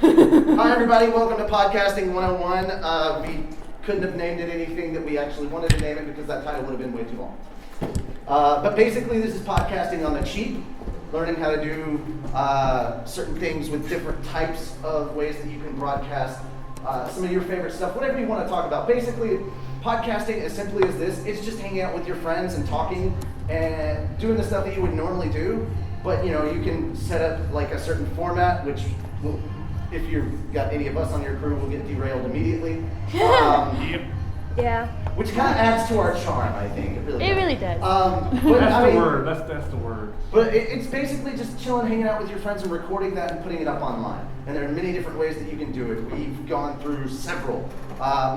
Hi everybody, welcome to Podcasting 101. We couldn't have named it anything that we actually wanted to name it because that title would have been way too long. But basically this is podcasting on the cheap, learning how to do certain things with different types of ways that you can broadcast some of your favorite stuff, whatever you want to talk about. Basically, podcasting as simply as this, it's just hanging out with your friends and talking and doing the stuff that you would normally do. But you know, you can set up like a certain format, which will, if you've got any of us on your crew, will get derailed immediately. Yeah. Which kind of adds to our charm, I think. It really does. But, that's the word. That's the word. But it's basically just chilling, hanging out with your friends, and recording that and putting it up online. And there are many different ways that you can do it. We've gone through several.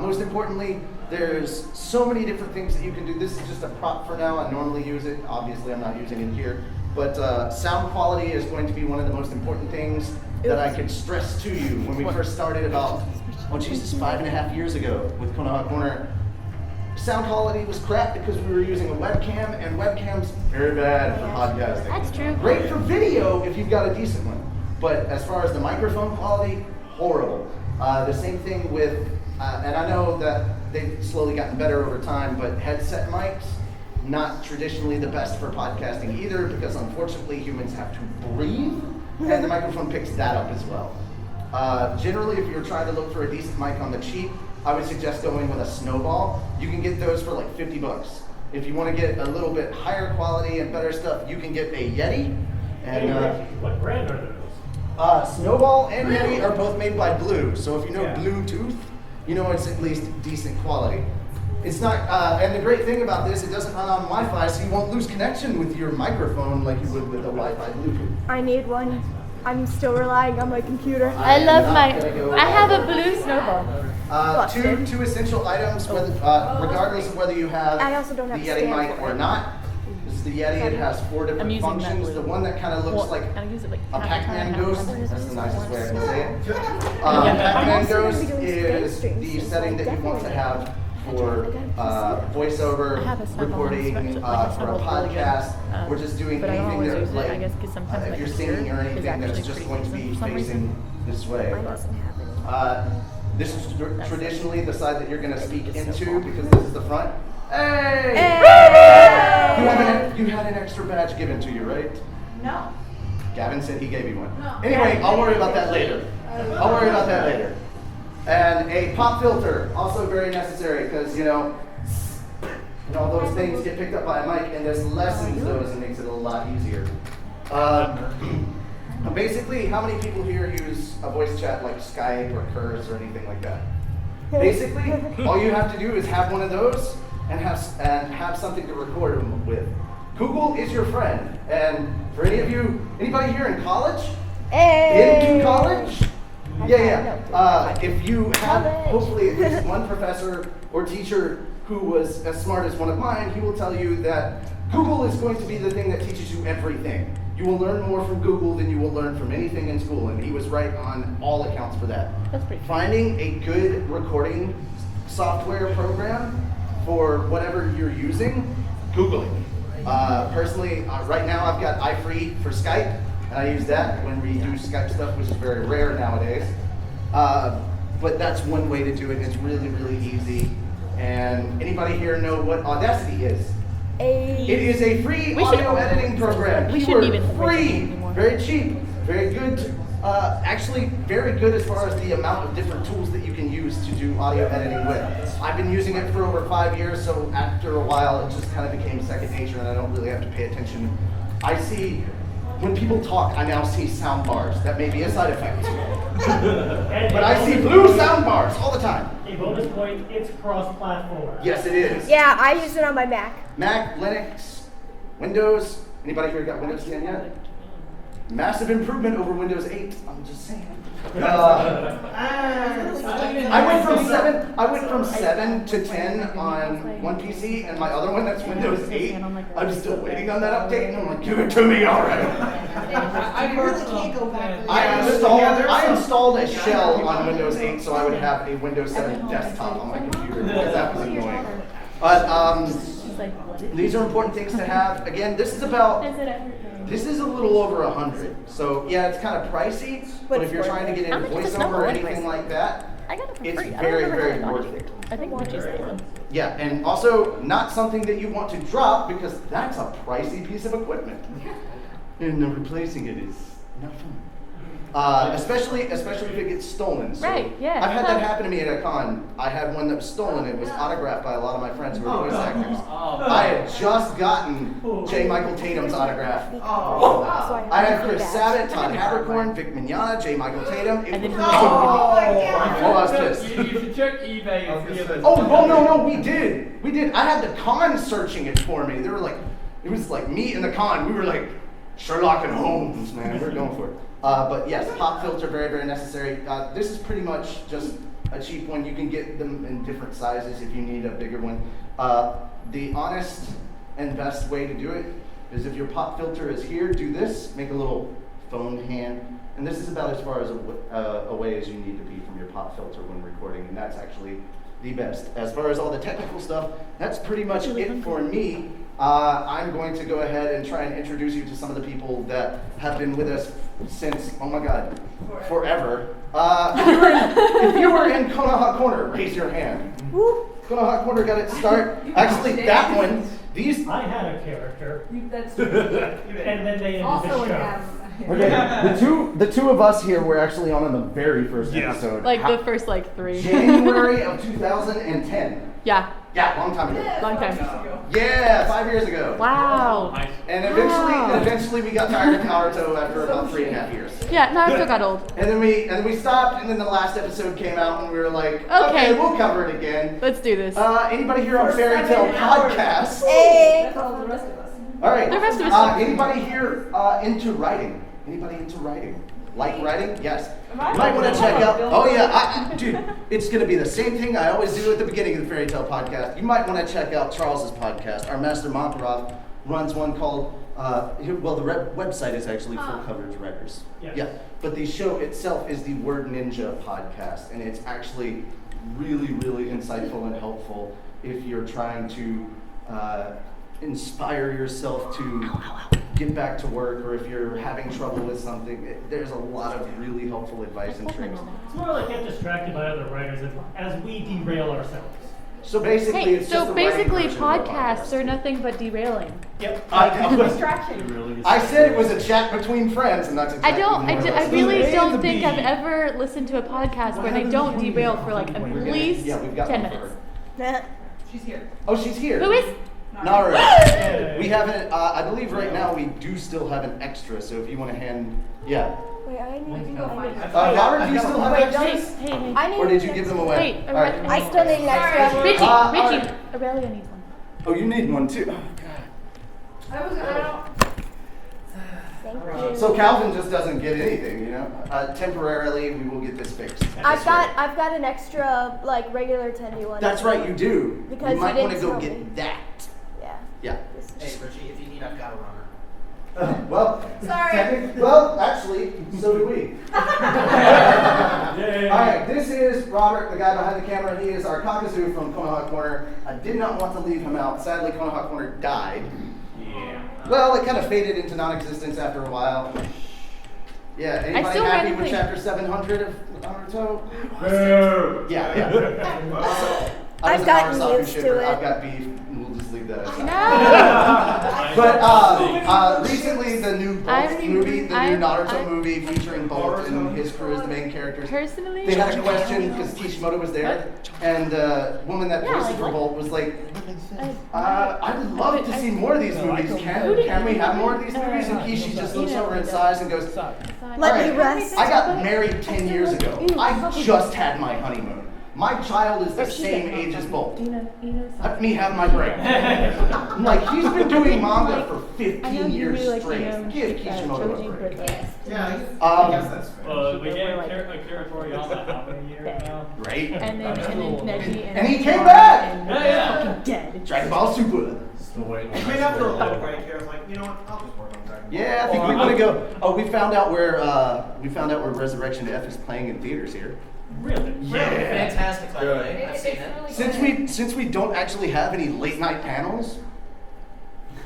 Most importantly, there's so many different things that you can do. This is just a prop for now. I normally use it. Obviously, I'm not using it here. But sound quality is going to be one of the most important things that I could stress to you. When we first started about, 5.5 years ago with Konoha Corner, sound quality was crap because we were using a webcam, and webcams very bad for podcasting. That's true. Great for video if you've got a decent one, but as far as the microphone quality, horrible. The same thing with, and I know that they've slowly gotten better over time, but headset mics, not traditionally the best for podcasting either, because unfortunately humans have to breathe, and the microphone picks that up as well. Generally, if you're trying to look for a decent mic on the cheap, I would suggest going with a Snowball. You can get those for like $50. If you want to get a little bit higher quality and better stuff, you can get a Yeti. And what brand are those? Snowball and Yeti are both made by Blue. So if you know Bluetooth, you know it's at least decent quality. It's not, and the great thing about this, it doesn't run on Wi-Fi, so you won't lose connection with your microphone like you would with a Wi-Fi Bluetooth. I need one. I'm still relying on my computer. I have a blue Snowball. Two essential items, whether, regardless of whether you have I also don't the have Yeti stand mic for or it. not. This is the Yeti. It has 4 different functions. The one that kind of looks like a Pac-Man ghost. That's the nicest way I can say it. Pac-Man ghost is the setting that you want to have for voiceover, recording for a podcast, or just doing anything that, like, if you're singing or anything that's just going to be facing this way. This is traditionally the side that you're going to speak into because this is the front. Hey! You had an extra badge given to you, right? No. Gavin said he gave you one. No. Anyway, I'll worry about that later. And a pop filter, also very necessary because, you know, all those things get picked up by a mic, and this lessens those and makes it a lot easier. Basically, how many people here use a voice chat like Skype or Curse or anything like that? Basically, all you have to do is have one of those and have something to record them with. Google is your friend, and for anybody here in college? Into college? If you have hopefully at least one professor or teacher who was as smart as one of mine, he will tell you that Google is going to be the thing that teaches you everything. You will learn more from Google than you will learn from anything in school, and he was right on all accounts for that. That's pretty cool. Finding a good recording software program for whatever you're using, Googling. Personally, right now I've got iFree for Skype, and I use that when we do Skype stuff, which is very rare nowadays. But that's one way to do it. It's really, really easy. And anybody here know what Audacity is? It is a free audio editing program. We shouldn't even free, very cheap, very good. Actually, very good as far as the amount of different tools that you can use to do audio editing with. I've been using it for over 5 years, so after a while, it just kind of became second nature, and I don't really have to pay attention. I see, when people talk, I now see sound bars. That may be a side effect. But I see blue sound bars all the time. A bonus point, it's cross-platform. Yes, it is. Yeah, I use it on my Mac. Mac, Linux, Windows. Anybody here got Windows 10 yet? Massive improvement over Windows 8. I'm just saying. I went from 7 to 10 on one PC, and my other one, that's Windows 8. I'm still waiting on that update, and I'm like, give it to me already. I really can't go back. I installed a shell on Windows 8 so I would have a Windows 7 desktop on my computer because that was annoying. But these are important things to have. Again, this is about This is a little over 100. So yeah, it's kind of pricey, but if you're trying to get into voiceover or anything like that, I got it for it's free. very, very worth it. I think Gucci's the Yeah, and also not something that you want to drop because that's a pricey piece of equipment. And replacing it is not fun. Especially if it gets stolen. So Right, yeah. I've had that happen to me at a con. I had one that was stolen. It was autographed by a lot of my friends who were voice actors. I had just gotten J. Michael Tatum's autograph. I had Chris Sabat, Todd Habercorn, Vic Mignogna, J. Michael Tatum. It was I was pissed. You should check eBay and see if it's. Oh, no, we did. I had the con searching it for me. They were like, it was like me and the con. We were like Sherlock and Holmes, man. We're going for it. But yes, pop filter, very, very necessary. This is pretty much just a cheap one. You can get them in different sizes if you need a bigger one. The honest and best way to do it is if your pop filter is here, do this, make a little phone hand. And this is about as far as away as you need to be from your pop filter when recording, and that's actually the best. As far as all the technical stuff, that's pretty much it for me. I'm going to go ahead and try and introduce you to some of the people that have been with us since, oh my God, forever. If you were in Konoha Corner, raise your hand. Konoha Corner got its start. Actually, that one, these... I had a character. That's And then they ended also the show. Okay, the two of us here were actually on the very first episode. Like the first like 3. January of 2010. Yeah, Yeah, long time ago. long time. Yeah, 5 years ago. Wow. And eventually we got tired of Naruto after about 3.5 years. Yeah, Naruto got old. And then we stopped, and then the last episode came out, and we were like, okay, we'll cover it again. Let's do this. Anybody here on Fairy Tale Podcast? Hey. That's all the rest of us. All right. The rest of us. Anybody here into writing? Anybody into writing? Like writing? Yes. You might want to check out. Oh yeah, dude, it's going to be the same thing I always do at the beginning of the Fairy Tale Podcast. You might want to check out Charles's podcast. Our master Makarov runs one called. Well, the website is actually Full Coverage Writers. Yeah. But the show itself is the Word Ninja podcast, and it's actually really, really insightful and helpful if you're trying to inspire yourself to get back to work, or if you're having trouble with something. There's a lot of really helpful advice and tricks. It's more like get distracted by other writers as we derail ourselves. So basically, Hey, it's so just a writing basically version of a podcasts podcast. are nothing but derailing. Yep. Distraction. I said it was a chat between friends, and that's exactly I really don't think I've ever listened to a podcast where they don't derail for like at least Yeah, we've got 10 one for minutes. She's here. Oh, she's here. Who is? Naruto. We have an, I believe right now we do still have an extra, so if you want to hand, yeah. Wait, I need to go find it. Naruto, do you still have extras? Hey. I need Or did you give them away? Wait, All right. I still need an extra. Richie, all Richie, right. Aurelia needs one. Oh, you need one too. Oh, God. I was gonna. Thank you. So Calvin just doesn't get anything, you know? Temporarily, we will get this fixed. I've got an extra like regular tendy one. That's right, you do. Because you you might want to didn't go tell get me. that. Yeah. Yeah. Hey, Richie, if you need, I've got a runner. Well, Sorry. Well, actually, so do we. All right, this is Robert, the guy behind the camera. He is our Kakazu from Konoha Corner. I did not want to leave him out. Sadly, Konoha Corner died. Yeah. Well, it kind of faded into non-existence after a while. Yeah, anybody still happy randomly- with chapter 700 of Naruto? Boo. Yeah. I I've was an gotten Arasaka used to shipper. it. I've got beef, and we'll just leave that aside. No. But recently, the new Bolt movie, the new I'm- Naruto movie featuring Bolt and his crew as the main characters. Personally, They had a question because Kishimoto was there, and the woman that voiced it for Bolt was like, "I'd love to see more of these movies. Can we have more of these movies?" And Kishi just looks over and sighs and goes, "All Let me right, rest. I got married 10 years ago. I just had my honeymoon. My child is the same age as Bolt. Let me have my break." I'm like, he's been doing manga for 15 years straight. Give Kishimoto a break. Yeah, I guess that's fair. Well, we gave Akira Toriyama how many years now? Right? and then Neji And he came back! Yeah. dead. Dragon Ball Super. Still waiting. I mean, after a little break here, I was like, you know what? I'll just work on Dragon Ball. Yeah, I think we want to go. Oh, we found out where Resurrection F is playing in theaters here. Really? Yeah. Fantastic, by the way. I've seen it. Since we don't actually have any late night panels,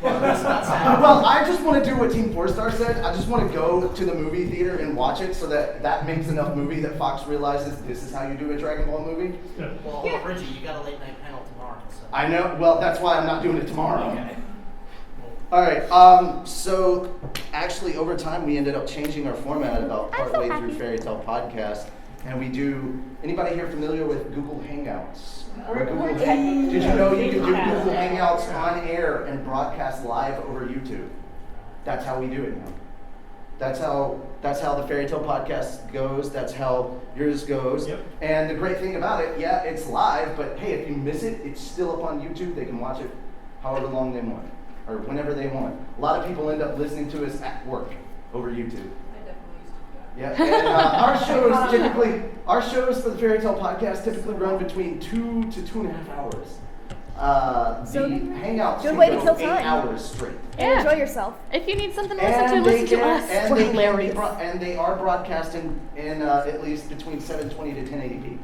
Well, that's not sad. Well, I just want to do what Team 4-Star said. I just want to go to the movie theater and watch it so that makes enough movie that Fox realizes this is how you do a Dragon Ball movie. Good. Well, Richie, you got a late night panel tomorrow. So. I know. Well, that's why I'm not doing it tomorrow. Okay. All right. So actually, over time, we ended up changing our format about I'm so partway through happy. Fairy Tale Podcast, and we do. Anybody here familiar with Google Hangouts? Or Google Did you know you can do Google Hangouts on air and broadcast live over YouTube? That's how we do it now. That's how the Fairy Tale Podcast goes. That's how yours goes. Yep. And the great thing about it, yeah, it's live, but hey, if you miss it, it's still up on YouTube. They can watch it however long they want, or whenever they want. A lot of people end up listening to us at work over YouTube. I definitely used to do that. Yeah, and our shows for the Fairy Tale Podcast typically run between 2 to 2.5 hours. So the Hangouts good can way to go kill 8 time. hours straight. And enjoy yourself. If you need something to listen to us. and We're they hilarious. and they are broadcasting in at least between 720 to 1080p,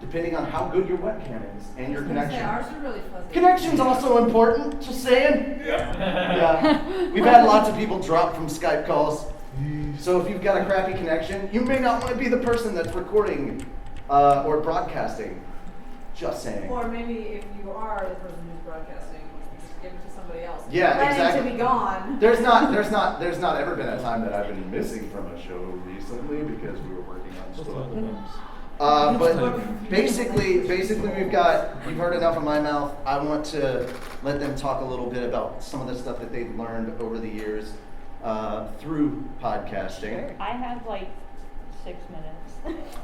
depending on how good your webcam is and your connection. Ours are really fuzzy. Connection's also important, just saying. Yeah. We've had lots of people drop from Skype calls. So if you've got a crappy connection, you may not want to be the person that's recording or broadcasting. Just saying. Or maybe if you are the person who's broadcasting, just give it to somebody else. Yeah, Planning exactly. to be gone. There's not ever been a time that I've been missing from a show recently because we were working on stuff. But basically you've heard enough of my mouth. I want to let them talk a little bit about some of the stuff that they've learned over the years through podcasting. I have like 6 minutes.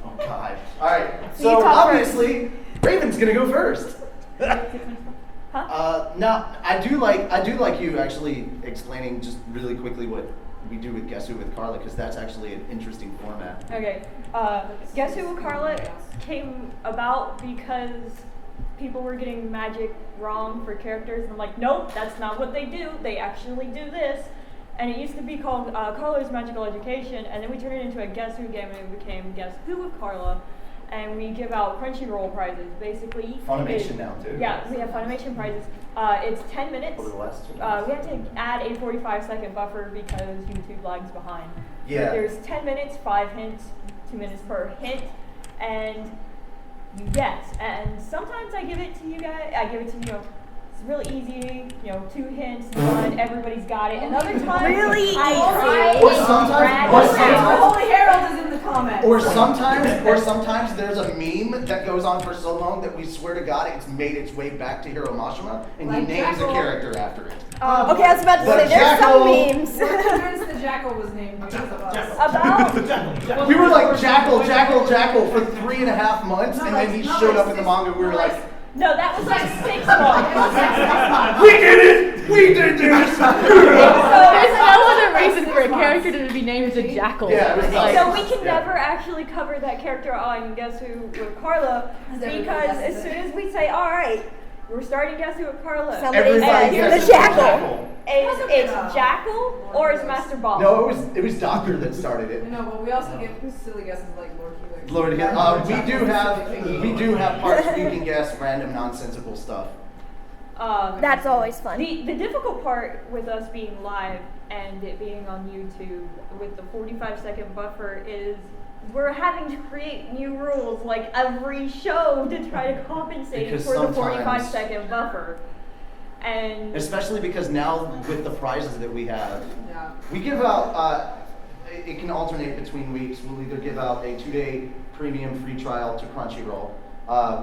Oh God! All right. You So talk obviously, Raven's gonna go first. Huh? Now I do like you actually explaining just really quickly what we do with Guess Who with Carla, because that's actually an interesting format. Okay. Guess Who with Carla came about because people were getting magic wrong for characters, and I'm like, nope, that's not what they do. They actually do this. And it used to be called Carla's Magical Education, and then we turned it into a Guess Who game, and it became Guess Who with Carla. And we give out Crunchyroll prizes, basically. Funimation now too. Yeah, we have Funimation prizes. It's 10 minutes. Over the last 2 We have to add a 45-second buffer because YouTube lags behind. Yeah. There's 10 minutes, 5 hints, 2 minutes per hint, and you guess. And sometimes I give it to you guys. I give it to it's really easy. 2 hints, done. Everybody's got it. And other times, Really I easy. Or sometimes- or sometimes- Holy Herald is in the comments. Or sometimes there's a meme that goes on for so long that we swear to God it's made its way back to Hiro Mashima, and he Like names a Jackal. character after it. Okay, I was about to The say, there's some Jackal. memes. We're convinced the Jackal was named because of us. About We were like Jackal for 3.5 months, and then he showed up in the manga. We were like, no, that was like 6 months. we did it! We did this! There's no other reason for a character to be named a jackal. Yeah, it was Like, So we can Yeah. never actually cover that character on Guess Who with Carla because as soon as we say, all right, we're starting Guess Who with Carla, Somebody Everybody says guesses the Jackal. it's Jackal or it's Master Ball. No, it was Doctor that started it. No, but we also give silly guesses like Lord Helix. Lord, we do have parts where you can guess random nonsensical stuff. That's always fun. The difficult part with us being live and it being on YouTube with the 45-second buffer is we're having to create new rules like every show to try to compensate Because for the sometimes- 45-second buffer. And Especially because now with the prizes that we have, Yeah. we give out, it can alternate between weeks. We'll either give out a 2-day premium free trial to Crunchyroll.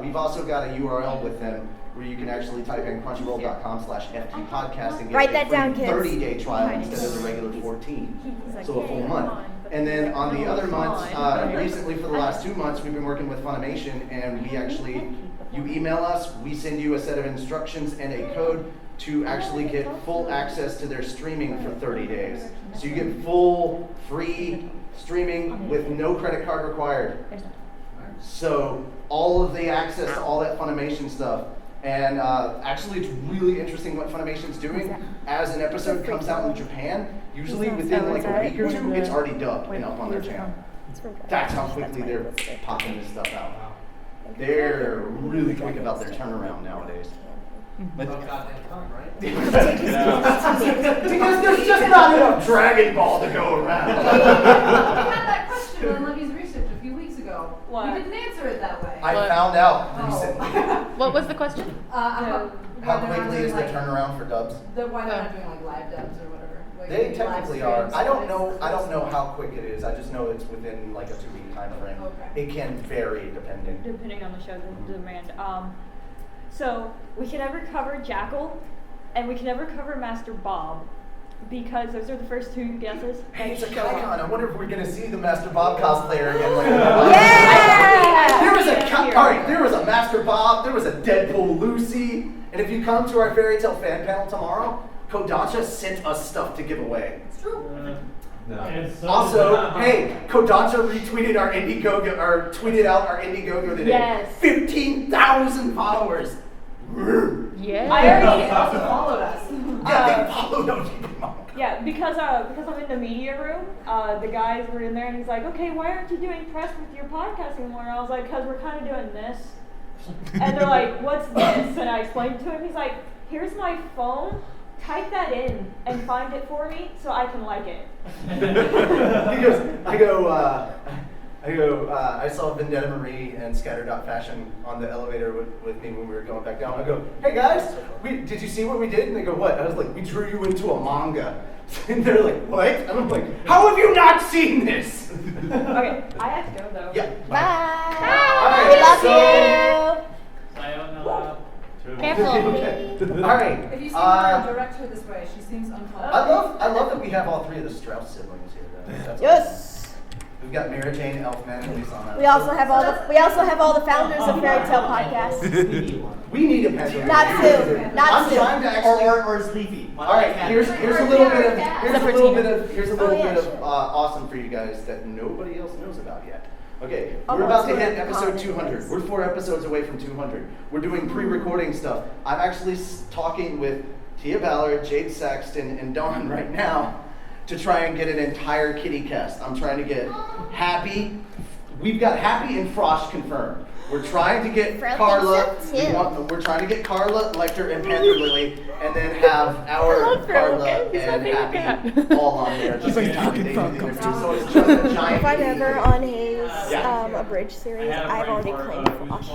We've also got a URL with them where you can actually type in crunchyroll.com/ftpodcast and get Write a that free down, kids. 30-day trial instead of the regular 14. So a full month. And then on the other months, recently for the last 2 months, we've been working with Funimation, and we actually, you email us, we send you a set of instructions and a code to actually get full access to their streaming for 30 days. So you get full, free streaming with no credit card required. So all of the access to all that Funimation stuff. And actually, it's really interesting what Funimation's doing. As an episode comes out in Japan, usually within like a week or two, it's already dubbed and up on their channel. That's how quickly they're popping this stuff out. They're really quick about their turnaround nowadays. But- About goddamn time, right? because there's just not enough Dragon Ball to go around. We had that question on Libby's research a few weeks ago. What? You didn't answer it that way. I What? found out Oh. recently. What was the question? How quickly is the turnaround for dubs? Why they're not doing like live dubs or whatever. Like, They live technically streams, are. I don't but know. it's- I don't know how quick it is. I just know it's within like a 2-week time frame. Okay. It can vary depending. Depending on the show, the demand. So we can never cover Jackal, and we can never cover Master Bob, because those are the first two guesses. Hey, it's that show AkaiCon. up. I wonder if we're gonna see the Master Bob cosplayer again. Like, Yeah! There was a Here. all right. There was a Master Bob. There was a Deadpool Lucy. And if you come to our Fairy Tale fan panel tomorrow, Kodacha sent us stuff to give away. It's true. And so Also, hey, Kodacha retweeted our Indiegogo or tweeted out our Indiegogo today. Yes. 15,000 followers. Yeah. I already. They also followed us. Yeah, they followed OG Manga. Yeah, because I'm in the media room, the guys were in there, and he's like, okay, why aren't you doing press with your podcast anymore? And I was like, because we're kind of doing this. And they're like, what's this? And I explained to him, he's like, here's my phone, type that in and find it for me so I can like it. I saw Vendetta Marie and Scatter.Fashion on the elevator with me when we were going back down. I go, hey guys, did you see what we did? And they go, what? I was like, we drew you into a manga. And they're like, what? And I'm like, how have you not seen this? Okay, I have to go though. Yeah. Bye. Alright, We love so- Sayonara. Careful. Okay. All right. If you see her, direct her this way. She seems uncomfortable. I love that we have all three of the Strauss siblings here. Though. That's awesome. Yes. We've got Mary Jane, Elfman, and Lisa. We also have all the founders of Fairy Tale Podcast. We need a pencil. Not Sue. Not I'm Sue. trying to actually. Or Sleepy. All right, here's a little bit of awesome for you guys that nobody else knows about yet. Okay, we're about to hit episode 200. We're 4 episodes away from 200. We're doing pre-recording stuff. I'm actually talking with Tia Ballard, Jade Saxton, and Dawn right now to try and get an entire kitty cast. I'm trying to get Happy. We've got Happy and Frost confirmed. We're trying to get Frost Carla. thinks so, too. We're trying to get Carla, Lecter, and Panther Lily, and then have our love Frost. Carla He's my and favorite Happy cat. all on there. He's like fucking They frog do the costume. interview, so it's just a giant. If I'm ever on his Yeah. abridged series, I've already claimed Frosh.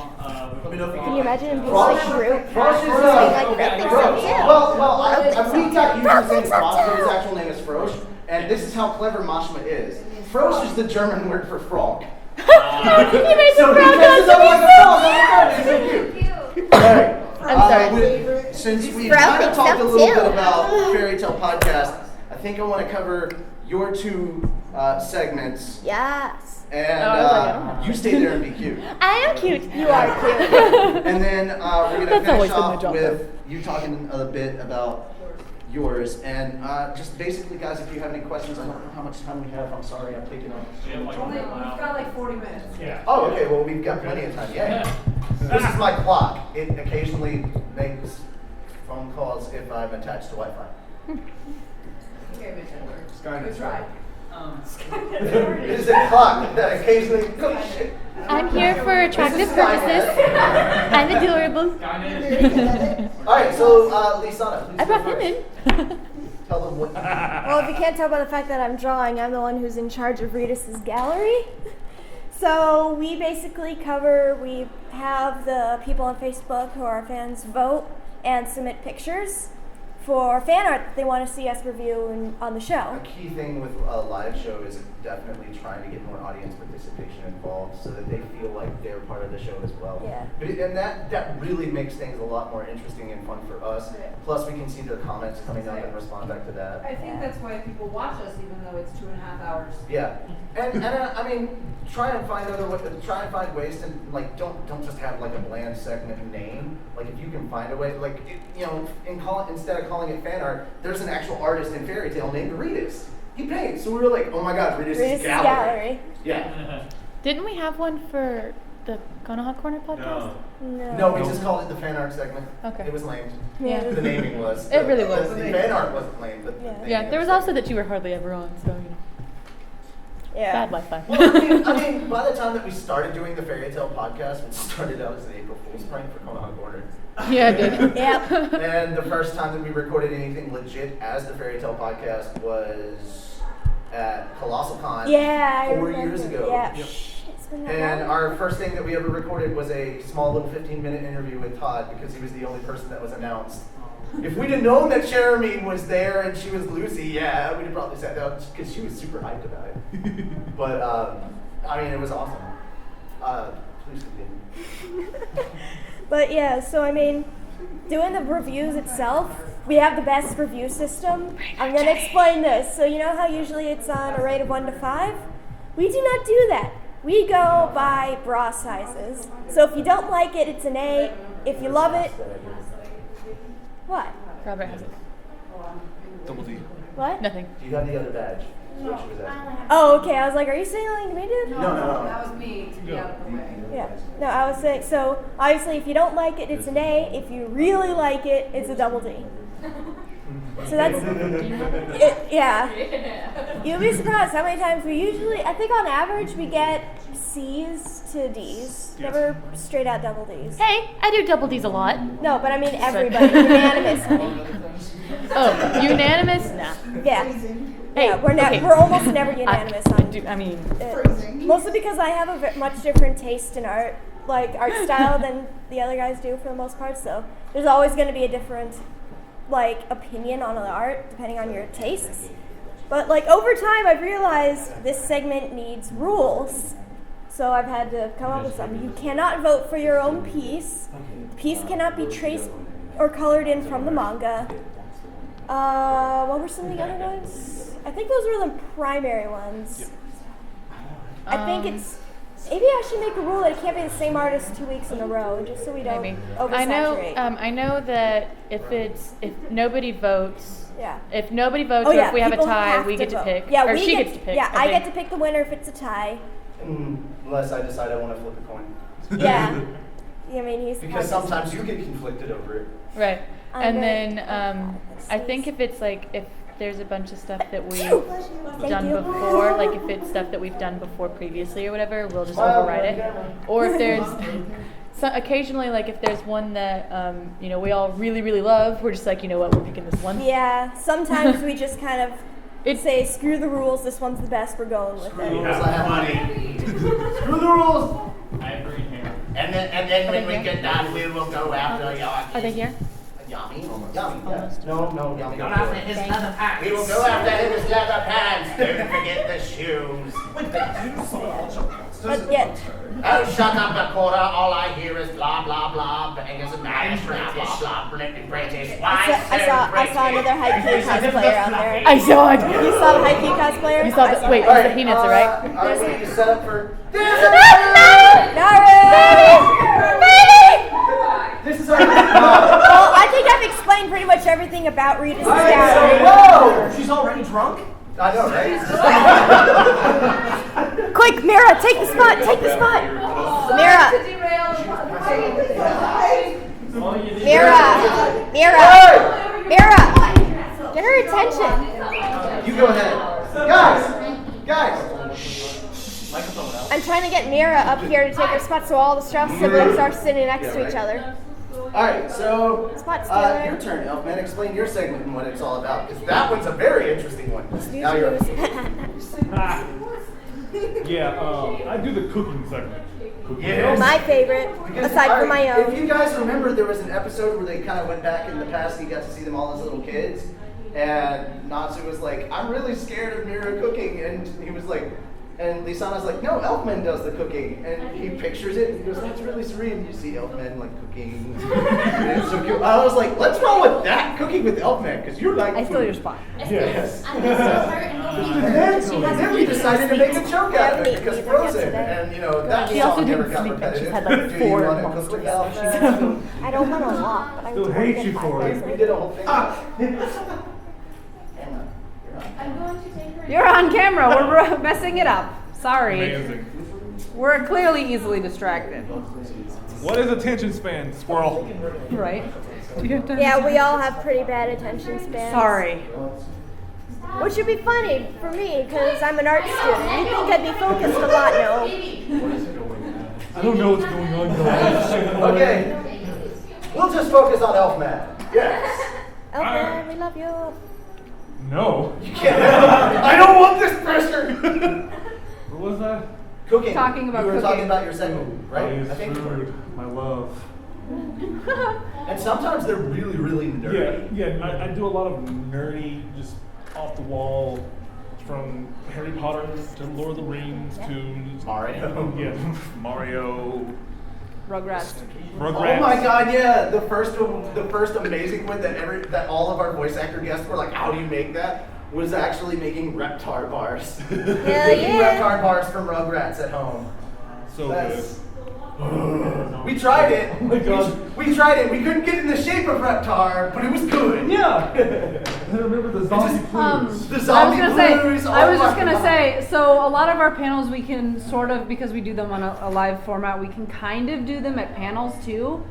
Let me know if you Can you imagine him being Frost- like Groot? Frost is Saying like, "Frost thinks so too." we got used to saying Frost, but his actual name is Frosch, and this is how clever Mashma is. Frosch is the German word for frog. He made So the he frog dresses up costume. like a frog all the time. It's so cute. Alright. I'm sorry. Since we've Frost kind of thinks talked a so little too. bit about Fairy Tale Podcast, I think I want to cover your two segments, Yes. and I was like, I don't know. you stay there and be cute. I am cute. You are cute. And then we're going to That's finish always been my off job, with you talking a bit about yours. And just basically, guys, if you have any questions, I don't know how much time we have. I'm sorry, I'm taking on. We've got like 40 minutes. Yeah. Oh, okay. Well, we've got plenty of time. Yeah. This is my clock. It occasionally makes phone calls if I'm attached to Wi-Fi. Okay, Mitchell. Skynet. Good try. It is a clock that occasionally. Oh, shit. I'm here for attractive purposes. I'm adorable. All right. So, Lisana, please I brought go him first. in. Tell them what. Well, if you can't tell by the fact that I'm drawing, I'm the one who's in charge of Redis's gallery. So we basically we have the people on Facebook who are fans vote and submit pictures for fan art that they want to see us review on the A show. key thing with a live show is definitely trying to get more audience participation involved so that they feel like they're part of the show as well. Yeah. And that really makes things a lot more interesting and fun for us. Right. Plus, we can see their comments coming up and respond back to that. I think that's why people watch us, even though it's 2.5 hours. Yeah, and I mean, try and find ways to like don't just have like a bland segment name. Like if you can find a way, like instead of calling it fan art, there's an actual artist in Fairy Tale named Redis. He paints, so we were like, oh my god, Redis' Redis's gallery. gallery. Yeah. Didn't we have one for the Konoha Corner podcast? No, we just called it the fan art segment. Okay. It was lame. Yeah. The naming was. It really was. The fan art wasn't lame, but the Yeah. naming Yeah, there was of the also that you were hardly ever on, so you know. Yeah. Bad Wi-Fi. Well, I mean, by the time that we started doing the Fairy Tale podcast, which started out as an April Fool's prank for Conan Corner. Yeah, it did. Yep. And the first time that we recorded anything legit as the Fairy Tale podcast was at Colossal Con Yeah, I 4 remember. years ago. Yeah. Yep. It's been that And long. our first thing that we ever recorded was a small little 15-minute interview with Todd because he was the only person that was announced. If we'd have known that Jeremy was there and she was Lucy, yeah, we'd have probably sat down because she was super hyped about it. But, I mean, it was awesome. Please continue. But yeah, so I mean, doing the reviews itself, we have the best review system. I'm going to explain this. So you know how usually it's on a rate of 1 to 5? We do not do that. We go by bra sizes. So if you don't like it, it's an A. If you love it, what? Robert has it. Double D. What? Nothing. Do you have the other badge? That's what she was asking. Oh, okay. I was like, are you saying something to me, dude? No. That was me to be out of the way. Yeah. No, I was saying, so obviously if you don't like it, it's an A. If you really like it, it's a double D. So that's, yeah. You'll be surprised how many times we usually, I think on average we get C's to D's. Never straight out double D's. Hey, I do double D's a lot. No, but I mean everybody, unanimously. Oh, unanimous? Nah. Yeah. Hey, Yeah, we're okay. we're almost never unanimous on I mean, it. Mostly because I have a much different taste in art style than the other guys do for the most part. So there's always going to be a different opinion on the art depending on your tastes. But over time, I've realized this segment needs rules. So I've had to come up with some. You cannot vote for your own piece. The piece cannot be traced or colored in from the manga. What were some of the other ones? I think those were the primary ones. I think it's maybe I should make a rule that it can't be the same artist 2 weeks in a row, just so we don't maybe. oversaturate. I know that if nobody votes, Yeah. if nobody votes, Oh or yeah, if we have a people tie, we to get to vote. pick. Yeah, or we she get, gets to pick. Yeah, I get think. to pick the winner if it's a tie. Unless I decide I want to flip a coin. Yeah. I mean, he's Because sometimes you get conflicted over it. Right. I'm And very then I think if it's if there's a bunch of stuff that we've Thank done you. before, if it's stuff that we've done before previously or whatever, we'll just override it. Or if there's occasionally if there's one that we all really really love, we're just you know what, we're picking this one. Yeah. Sometimes we just kind of say, screw the rules. This one's the best. We're going with Screw the it. rules, I have money. Screw the rules. I have green hair. And then when we get done, we will go after Yami. Are they here? Yami? Yami, yeah. No, Yami. Go after his leather pants. We will go after his leather pants. Don't forget the shoes. But yeah. Oh, shut up, Dakota. All I hear is blah, blah, blah. Bangers and mash, blah, blah, blah. British. Why I saw another Haikyuu cosplayer out there. I saw it. You saw the Haikyuu cosplayer? You saw I the wait, it was the Peanuts, right? All right, we need to set up for... This is our... Well, I think I've explained pretty much everything about Rita's gallery. Whoa! She's already drunk? I know, right? Quick, Mira, take the spot. Take the spot. Mira. Get her attention. You go ahead. Guys! I'm trying to get Mira up here to take her spot so all the Strauss siblings are sitting next to each other. Alright, so Spot stealer. your turn, Elfman. Explain your segment and what it's all about, because that one's a very interesting one. Now you're I do the cooking segment. Yes. My favorite, Because, aside from my If own. you guys remember, there was an episode where they kind of went back in the past and you got to see them all as little kids. And Natsu was like, I'm really scared of Mira cooking. And he was like, and Lisana's like, no, Elfman does the cooking. And he pictures it and he goes, that's really serene. You see Elfman cooking. And it's so cute. I was like, let's roll with that, cooking with Elfman, because you're like, I stole your spot. yes. I can still her And then we decided to make a joke out of it because Frozen, and that She also song never didn't got sleep, and she's repetitive. had, Do you 4 wanna monsters. cook with Elfman? I don't want to walk, but I Still would hate get you by for it. person. We did a whole thing. I'm going to take her. You're on camera. We're messing it up. Sorry. Amazing. We're clearly easily distracted. What is attention span, squirrel? Right? Do you have time? Yeah, we all have pretty bad attention spans. Sorry. Which would be funny for me because I'm an art student. You think I'd be focused a lot, no? I don't know what's going on, guys. Okay. We'll just focus on Elfman. Yes. Elfman, we love you. No. You can't. I don't want this pressure. What was that? Cooking. Talking about you were cooking. talking about your segment, right? It's food. My love. And sometimes they're really, really nerdy. Yeah. I do a lot of nerdy, just off the wall, from Harry Potter to Lord of the Rings to Mario. Yeah, Mario. Rugrats. Oh my God! Yeah, the first amazing one that all of our voice actor guests were like, "How do you make that?" Was actually making Reptar bars. Making yeah. Reptar bars from Rugrats at home. So That's- We tried it. Oh my God. We tried it. We couldn't get in the shape of Reptar, but it was good. Yeah. I remember the zombie blues. The zombie I was blues. just gonna say, so a lot of our panels we can sort of, because we do them on a live format, we can kind of do them at panels too,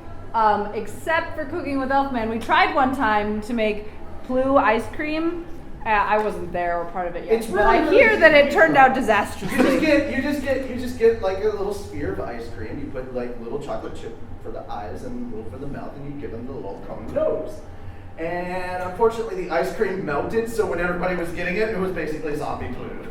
except for Cooking with Elfman. We tried one time to make Plue ice cream. I wasn't there or part of it yet, It's but really, I really hear that it easy. turned out disastrously. You just get like a little sphere of ice cream. You put like little chocolate chip for the eyes and little for the mouth, and you give them the little cone nose. And unfortunately, the ice cream melted, so when everybody was getting it, it was basically zombie Plue.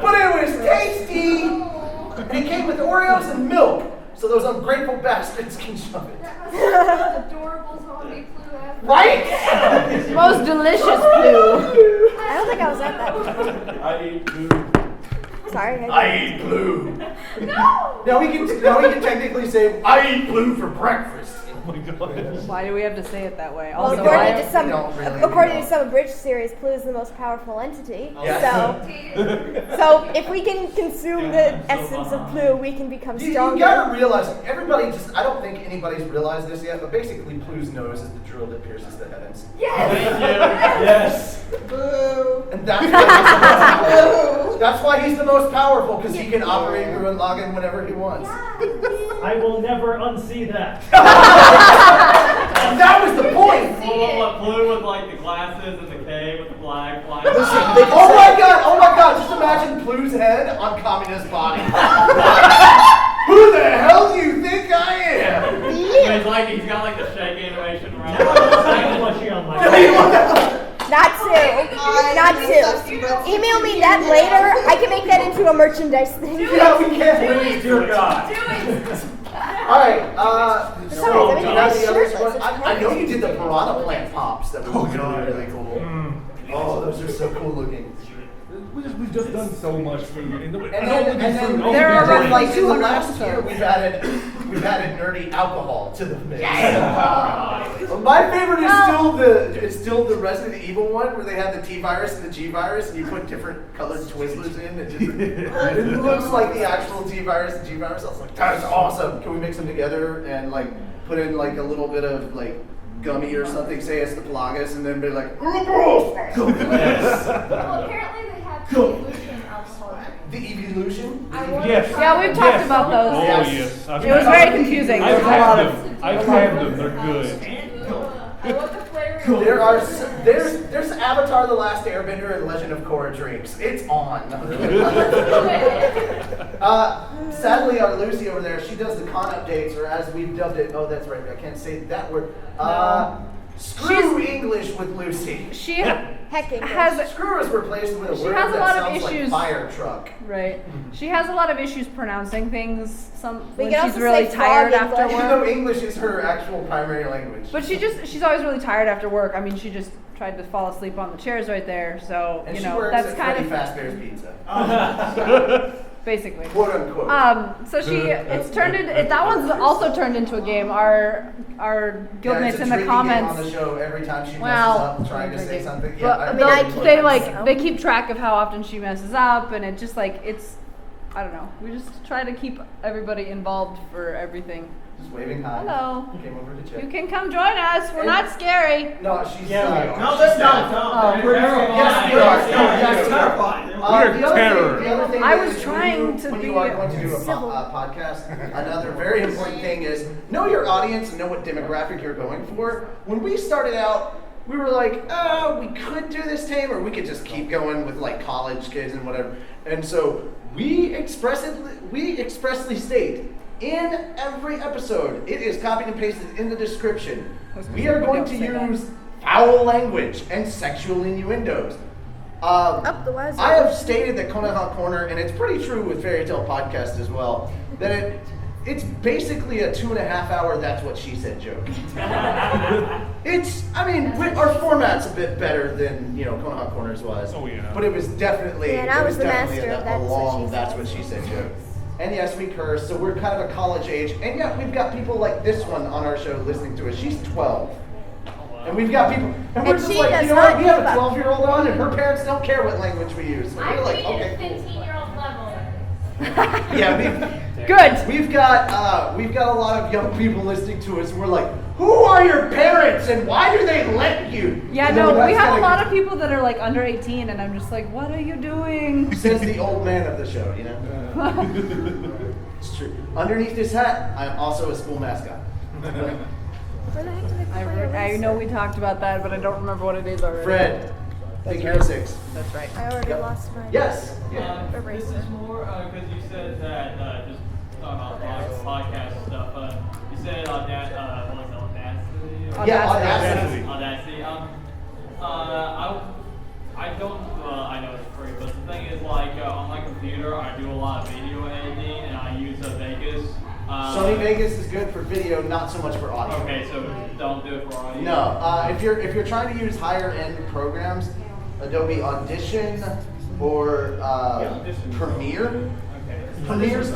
But it was tasty. And it came with Oreos and milk, so those ungrateful bastards can shove it. Adorable zombie flu ever. Right? Most delicious Plue. I don't think I was at that. I ate food. Sorry. I eat Plue. No! Now we can technically say I eat Plue for breakfast. Oh my God. Why do we have to say it that way? Well, Also, according why- to some, we don't really, we according don't. to some abridged series, Plue is the most powerful entity. Yes. So if we can consume the essence of Plue, we can become You stronger. gotta realize, everybody just, I don't think anybody's realized this yet, but basically Plue's nose is the drill that pierces the heavens. Yes. And that's why he's the most powerful, because he can operate Ruin Login whenever he wants. I will never unsee that. And that was the point! What Blue with like the glasses and the K with the flag flying. Oh my god, just imagine Plue's head on Communist body. Who the hell do you think I am? He's got like the shake animation around. Not two. Not two. Email me that later. I can make that into a merchandise thing. Yeah, we can. Please, dear God. Alright, Sorry, let me now get the my other shirtless. one. It's I know you did the piranha plant pops that were God. really cool. Oh, those are so cool looking. We've just done so much food. And And I don't then do food. There are roughly like in the 200 last year, episodes. we've added nerdy alcohol to the mix. My favorite is still the Resident Evil one where they have the T virus and the G virus, and you put different colored Twizzlers in. And it looks like the actual T virus and G virus. I was like, that is awesome. Can we mix them together and like put in like a little bit of like gummy or something? Say it's the Plagas, and then be like, Well, apparently they have evolution alcohol. the evolution. Yes. Yeah, we've talked Yes. about those. Oh Yes. yes. It was very confusing. There I've was a lot had of. them. I've had them. They're good. I want the flavor. There's Avatar: The Last Airbender and Legend of Korra drinks. It's on. Sadly, our Lucy over there, she does the con updates, or as we've dubbed it. Oh, that's right. I can't say that word. Screw English with Lucy. She Heck, has Screw is replaced with a She word has a that lot of sounds issues. like fire truck. right. She has a lot of issues pronouncing things. We When can she's also really say tired frog after English. Even work. though English is her actual primary language. But she's always really tired after work. I mean, she just tried to fall asleep on the chairs right there. So and you she know works that's at kind Freddy of Fazbear's Pizza. basically. Quote unquote. So it's turned into that one's also turned into a game. Our guildmates it's a in the tricky comments. game on the show every time she messes Well, up trying to say something. Yeah, But I mean, I they can't, like so. they keep track of how often she messes up, and it just like it's I don't know. We just try to keep everybody involved for everything. Just waving hi. Hello. Came over to check. You can come join us. We're not scary. No, she's Yeah, we are. no, that's not. Oh. Yes, we are. Yes, we are. terrified. The We're other terror. thing- the other thing I is was trying to when be you are going to do a civil. podcast, another very important thing is know your audience and know what demographic you're going for. When we started out, we were like, oh, we could do this team, or we could just keep going with like college kids and whatever. And so we expressly state in every episode, it is copied and pasted in the description. We are going to use foul language and sexual innuendos. Up the wazoo. I have stated that Konoha Corner, and it's pretty true with Fairy Tale Podcast as well, that it's basically a 2.5 hour That's What She Said joke. Our format's a bit better than, Konoha Corners was. Oh, yeah. But it was definitely, Yeah, and I was the master of a long That's What She Said. That's What She Said joke. And yes, we curse, so we're kind of a college age. And yeah, we've got people like this one on our show listening to us. She's 12. And we've got people, and we're And just she like, does you know what, not we have a give up. 12-year-old on, and her parents don't care what language we use. So I'm we're like, reading okay, at cool. 15-year-old level. Yeah, Good. we've got a lot of young people listening to us, and we're like, who are your parents, and why do they let you? Yeah, And then no, we that's have a kinda- lot of people that are like under 18, and I'm just like, what are you doing? Says the old man of the show, you know? It's true. Underneath this hat, I'm also a school mascot. Where the heck did they put I know we talked about that, but I don't remember what it is already. Fred, Big Hero 6. That's right. I already Yep. lost my. Yes. Yeah. This is more because you said that just talking about podcast stuff. You said Audacity. Yeah, Audacity. Audacity. I don't. I know it's free, but the thing is, like on my computer, I do a lot of video editing, and I use Vegas. Sony Vegas is good for video, not so much for audio. Okay, so don't do it for audio. No, if you're trying to use higher end programs, Adobe Audition or Premiere. Okay. Premiere's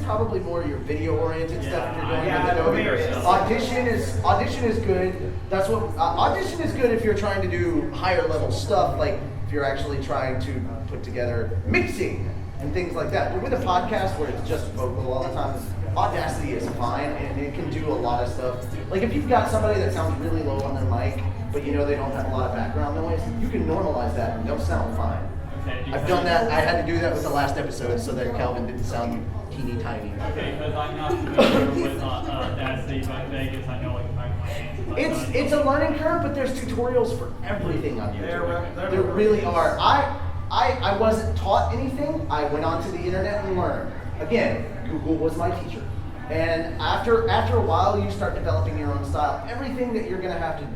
probably more your video oriented stuff if you're doing Yeah, with Adobe. Premiere is- Audition is good. That's what Audition is good if you're trying to do higher level stuff, like if you're actually trying to put together mixing and things like that. But with a podcast where it's just vocal all the time, Audacity is fine and it can do a lot of stuff. Like if you've got somebody that sounds really low on their mic, but you know they don't have a lot of background noise, you can normalize that and they'll sound fine. Okay, I've done that. I had to do that with the last episode so that Calvin didn't sound teeny tiny. Okay, because I'm not familiar with Audacity, but Vegas, I know like my hands. It's a learning curve, but there's tutorials for everything on YouTube. There really are. I wasn't taught anything. I went onto the internet and learned. Again, Google was my teacher. And after a while, you start developing your own style. Everything that you're gonna have to,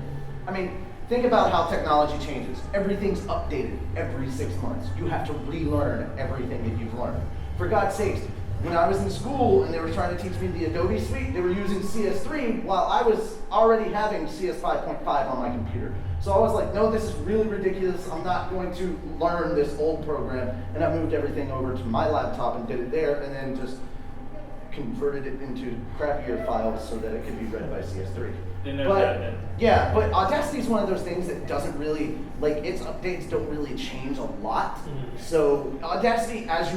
think about how technology changes. Everything's updated every 6 months. You have to relearn everything that you've learned. For God's sakes, when I was in school and they were trying to teach me the Adobe Suite, they were using CS3 while I was already having CS 5.5 on my computer. So I was like, no, this is really ridiculous. I'm not going to learn this old program. And I moved everything over to my laptop and did it there, and then just converted it into crappier files so that it could be read by CS3. But Audacity is one of those things that doesn't really, its updates don't really change a lot. So Audacity, as I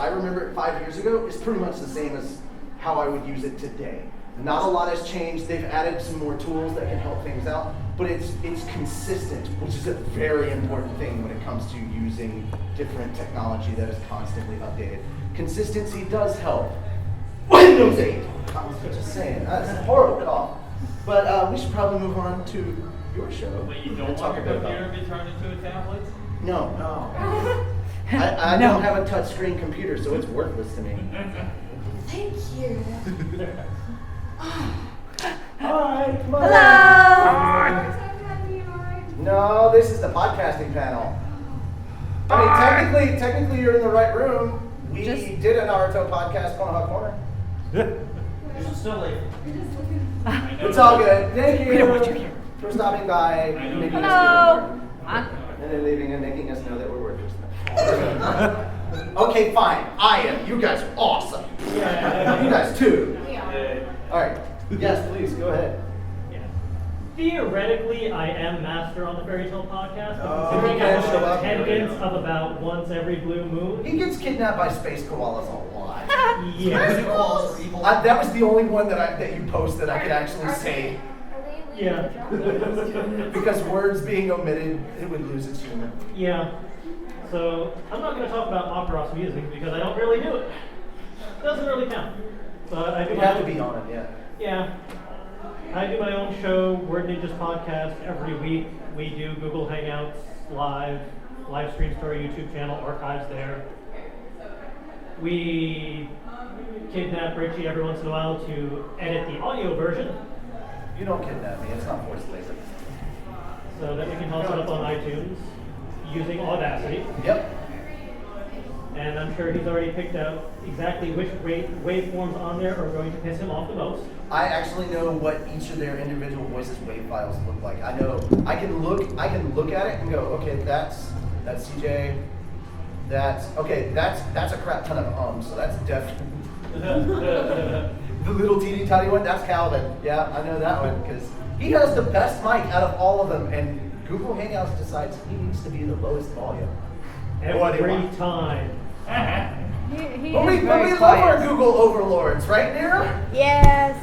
remember it 5 years ago, is pretty much the same as how I would use it today. Not a lot has changed. They've added some more tools that can help things out, but it's consistent, which is a very important thing when it comes to using different technology that is constantly updated. Consistency does help. Windows 8. I was just saying, that's a horrible cough. But we should probably move on to your show. Wait, you don't and talk want your about computer to be turned into a tablet? No. I don't have a touchscreen computer, so it's worthless to me. Thank you. Hi, come on. Hello. No, this is the podcasting panel. Technically you're in the right room. We did a Naruto podcast on Hot Corner. You're still late. It's all good. Thank you for stopping by and making us feel important. And then leaving and making us know that we're workers. Okay, fine. I am. You guys are awesome. You guys too. All right. Yes, please go ahead. Theoretically, I am master on the Fairy Tale Podcast. Oh, But he can't show up. attendance of about once every blue moon. He gets kidnapped by space koalas a lot. Yeah. That was the only one that you posted I could actually say. Yeah. Because words being omitted, it would lose its humor. Yeah. So I'm not going to talk about opera music because I don't really do it. Doesn't really count. But I do. You have to be on it, yeah. Yeah. I do my own show, Word Ninjas Podcast, every week. We do Google Hangouts live streams to our YouTube channel, archives there. We kidnap Richie every once in a while to edit the audio version You don't kidnap me. It's not forced labor. so that we can toss it up on iTunes using Audacity. Yep. And I'm sure he's already picked out exactly which waveforms on there are going to piss him off the most. I actually know what each of their individual voices wave files look like. I know I can look at it and go, okay, that's CJ. That's a crap ton of so that's definitely the little teeny tiny one, that's Calvin. Yeah, I know that one because he has the best mic out of all of them, and Google Hangouts decides he needs to be the lowest volume. Every time. He But we is very love quiet. our Google overlords, right, Nira? Yes.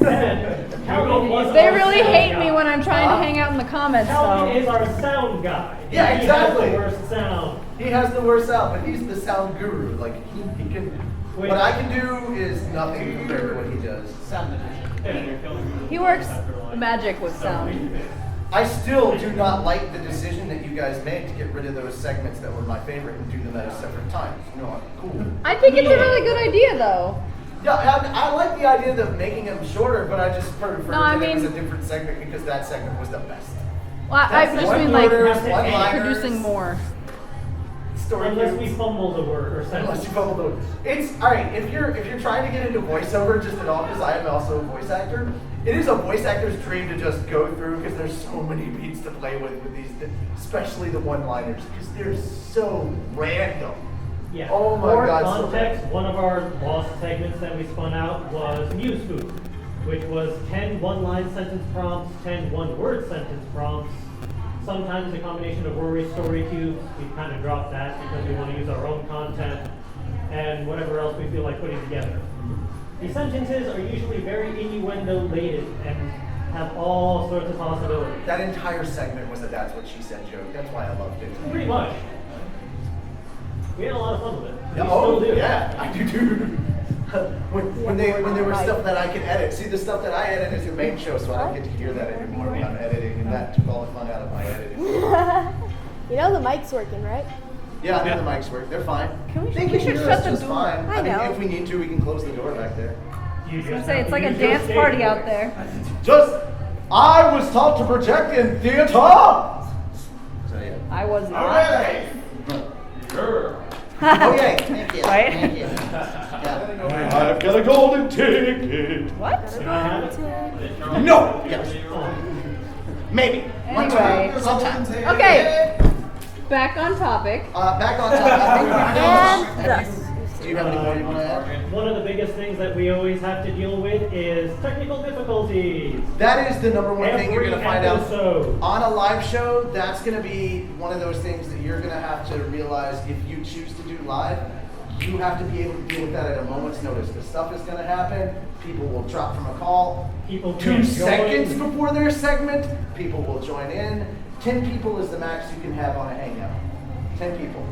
Calvin was They our really sound hate guy. me when I'm trying to hang out in the comments, Calvin though. is our sound guy. Yeah, exactly. He has the worst sound. He has the worst sound, but he's the sound guru. Like he can. Wait. What I can do is nothing compared to what he does. He works magic with sound. I still do not like the decision that you guys made to get rid of those segments that were my favorite and do them at a separate time. No, cool. I think it's a really good idea, though. Yeah, I like the idea of making them shorter, but I just prefer No, I that it was a mean- different segment because that segment was the best. Well, I just mean like One-liners, one-liners, producing more. story Unless we cubes. fumble the word or sentence. Unless you fumble the It's all right if you're trying to get into voiceover just at all, because I am also a voice actor. It is a voice actor's dream to just go through because there's so many beats to play with these, especially the one-liners, because they're so random. Yeah. Oh my For God, so context, one of our lost segments that we spun out was Muse Food, which was 10 one-line sentence prompts, 10 one-word sentence prompts. Sometimes a combination of worry story cubes. We kind of dropped that because we want to use our own content and whatever else we feel like putting together. The sentences are usually very innuendo-laden and have all sorts of possibilities. that entire segment was a "that's what she said" joke. That's why I loved it. Pretty much. We had a lot of fun with it. We Yeah, still do. yeah, I do. when there was stuff that I could edit. See, the stuff that I edit is the main show, so I don't get to hear that anymore when I'm editing, and that took all the fun out of my editing. You know the mic's working, right? Yeah, I know the mics work. They're fine. We should shut the door. Fine. I mean, know. if we need to, we can close the door back there. You I was gonna just say, have it's to like a use your dance stage party voice. out there. I was taught to project in theater. So yeah. I was not. Okay. Okay. Thank you. Right? Thank you. Yeah. I've got a golden ticket. What? Can I have it? No. Yes. Maybe. One time. Anyway. Sometimes. Okay. Back on topic. Back on topic. And thus. Do you have any more you want to add? One of the biggest things that we always have to deal with is technical difficulties. That is the number one thing you're Every going to find episode. out on a live show. That's going to be one of those things that you're going to have to realize if you choose to do live. You have to be able to deal with that at a moment's notice. The stuff is going to happen. People will drop from a call. People 2 can't seconds join. before their segment, people will join in. 10 people is the max you can have on a hangout. 10 people.